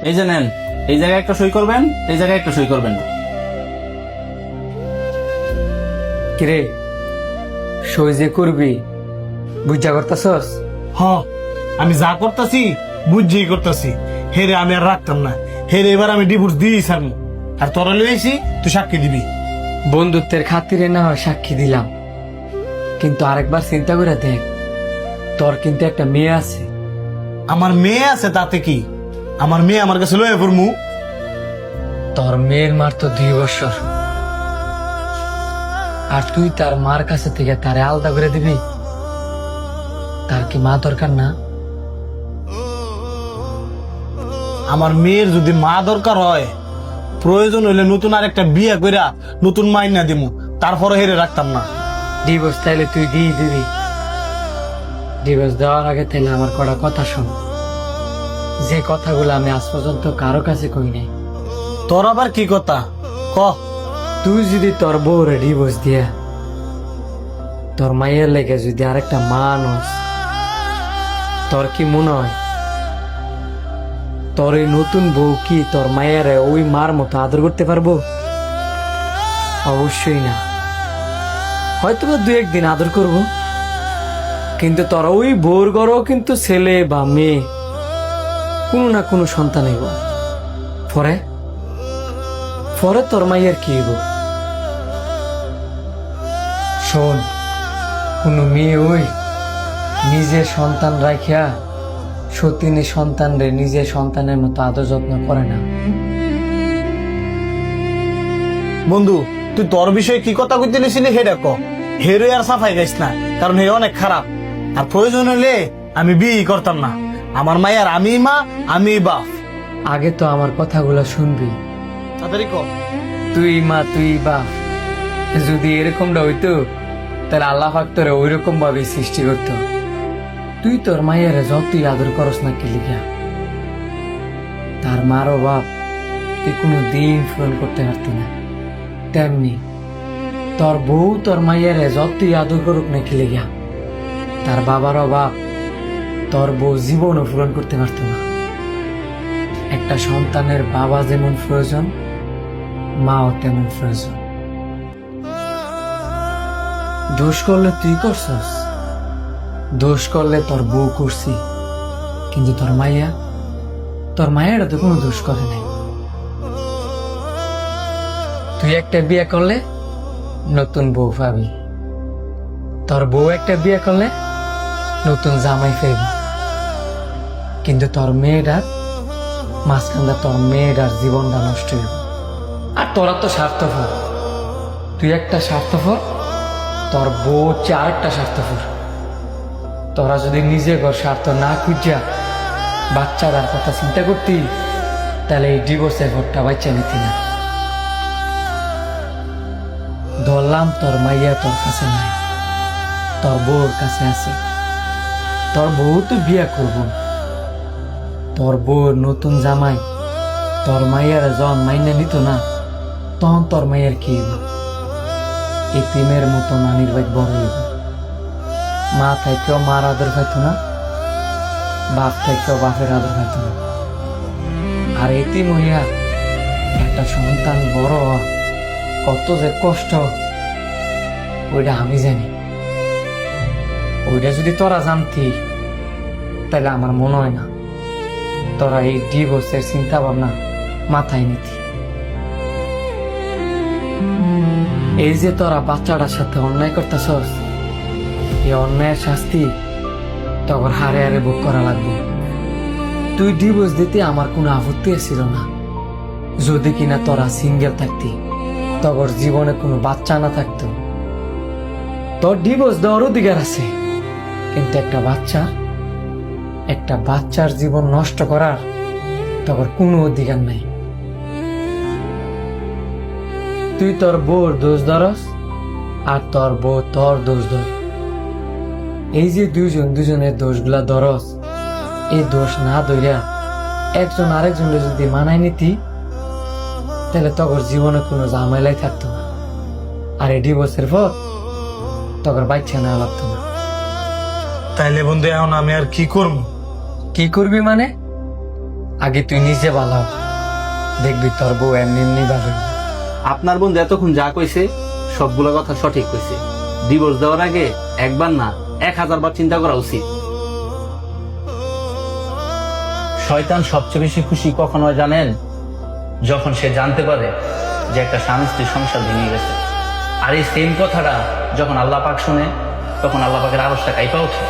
এই যে নেন, এই জায়গায় একটা সই করবেন, এই জায়গায় একটা সই করবেন। কিরে সই যে করবি বুঝা করতেছস? হ, আমি যা করতেছি বুঝছেই করতেছি। হেরে আমি আর রাখতাম না, হেরে এবার আমি ডিভোর্স দিয়েই ছাড়বো। আর তোরা লইছি তুই সাক্ষী দিবি। বন্ধুত্বের খাতিরে না হয় সাক্ষী দিলাম, কিন্তু আরেকবার চিন্তা করে দেখ, তোর কিন্তু একটা মেয়ে আছে। আমার মেয়ে আছে তাতে কি? আমার মেয়ে আমার কাছে লয়ে পড়মু। তোর মেয়ের মার তো 2 বছর, আর তুই তার মার কাছে থেকে তারে আলাদা করে দিবি? তার কি মা দরকার না? আমার মেয়ের যদি মা দরকার হয়, প্রয়োজন হইলে নতুন আরেকটা বিয়ে কইরা নতুন মাইনা দিমু, তারপরে হেরে রাখতাম না। ডিভোর্স তাইলে তুই দিয়ে দিবি? ডিভোর্স দেওয়ার আগে তাইলে আমার কটা কথা শোন, যে কথাগুলো আমি আজ পর্যন্ত কারো কাছে কই নাই। তোর আবার কি কথা ক? তুই যদি তোর বউরে ডিভোর্স দিয়া তোর মায়ের লেগে যদি আরেকটা মানুষ, তোর কি মনে হয় তোর এই নতুন বউ কি তোর মায়ের ওই মার মতো আদর করতে পারবো? অবশ্যই না। হয়তো বা 2-1 দিন আদর করব, কিন্তু তোর ওই বউর ঘরেও কিন্তু ছেলে বা মেয়ে কোনো না কোনো সন্তান হইব। পরে পরে তোর মাইয়ের কি হইব? শোন, কোন মেয়ে ওই নিজের সন্তান রাখিয়া সতীনী সন্তানরে নিজের সন্তানের মতো আদর যত্ন করে না। বন্ধু, তুই তোর বিষয়ে কি কথা কইতে নিছিলি হেডা ক। হেরে আর সাফাই গাইস না, কারণ হে অনেক খারাপ। আর প্রয়োজন হলে আমি বিয়ে করতাম না। আমার মায়ের আমি মা, আমি বাপ। আগে তো আমার কথাগুলো শুনবি। তাড়াতাড়ি ক। তুই মা তুই বাপ, যদি এরকমটা হইতো তাহলে আল্লাহ পাক তোরে ওই রকম ভাবে সৃষ্টি করতো। তুই তোর মায়ের যতই আদর করস না কি লিখা, তার মারও বাপ তুই কোনো দিন পূরণ করতে পারতি না। তেমনি তোর বউ তোর মায়ের যতই আদর করুক না কি লিখা, তার বাবারও বাপ তোর বউ জীবনও পূরণ করতে পারত না। একটা সন্তানের বাবা যেমন প্রয়োজন, মাও তেমন প্রয়োজন। দোষ করলে তুই করছস, দোষ করলে তোর বউ করছি, কিন্তু তোর মায়েরা তো কোনো দোষ করে নাই। তুই একটা বিয়ে করলে নতুন বউ পাবি, তোর বউ একটা বিয়ে করলে নতুন জামাই পাবি, কিন্তু তোর মেয়েটার মাঝখানটা তোর মেয়েটার জীবনটা নষ্ট হইব। আর তোরা তো স্বার্থপর, তুই একটা স্বার্থপর, তোর বউ হচ্ছে আরেকটা স্বার্থপর। তোরা যদি নিজে ঘর স্বার্থ না খুঁজা বাচ্চাটার কথা চিন্তা করতি, তাহলে এই ডিভোর্সের ঘরটা বাচ্চা নিতি না। ধরলাম তোর মাইয়া তোর কাছে নাই, তোর বউর কাছে আছে। তোর বউ তো বিয়া করব, তোর বউর নতুন জামাই তোর মাইয়ার যখন মাইনা নিত না, তখন তোর মাইয়ার কি হইব? এতিমের মতো নানির বাইক বড় হইব। মা থাইকেও মার আদর পাইতো না, বাপ থাইকেও বাপের আদর পাইতো না। আর এতিম হইয়া একটা সন্তান বড় হওয়া কত যে কষ্ট, ওইটা আমি জানি। ওইটা যদি তোরা জানতি, তাহলে আমার মনে হয় না তোরা এই ডিভোর্সের চিন্তা ভাবনা মাথায় নিতি। এই যে তোরা বাচ্চাটার সাথে অন্যায় করতেছস, এই অন্যায়ের শাস্তি তখন হারে হারে ভোগ করা লাগবে। তুই ডিভোর্স দিতে আমার কোনো আপত্তি ছিল না, যদি কিনা তোরা সিঙ্গেল থাকতি, তখন জীবনে কোনো বাচ্চা না থাকতো। তোর ডিভোর্স দেওয়ার অধিকার আছে, কিন্তু একটা বাচ্চার জীবন নষ্ট করার তখন কোনো অধিকার নাই। তুই তোর বউর দোষ ধরস, আর তোর বউ তোর দোষ ধর। এই যে দুজনের দোষগুলা ধরস, এই দোষ না ধরিয়া একজন আরেকজনের যদি মানায় নিতি, তাহলে তখন জীবনে কোনো ঝামেলাই থাকতো না। আর এই ডিভোর্সের পর তখন বাচ্চা নেওয়া লাগতো না। তাইলে বন্ধু এখন আমি আর কি করব? কি করবি মানে? আগে তুই নিজে ভালো হ। দেখবি তোর বউ এমনি এমনি ভালো হইবে। আপনার বন্ধু এতক্ষণ যা কইছে সবগুলো কথা সঠিক কইছে। ডিভোর্স দেওয়ার আগে একবার না 1000 বার চিন্তা করা উচিত। শয়তান সবচেয়ে বেশি খুশি কখন হয় জানেন? যখন সে জানতে পারে যে একটা স্বামী স্ত্রীর সংসার ভেঙে গেছে। আর এই সেম কথাটা যখন আল্লাহ পাক শুনে, তখন আল্লাহ পাকের আরশটা কাঁপা ওঠে।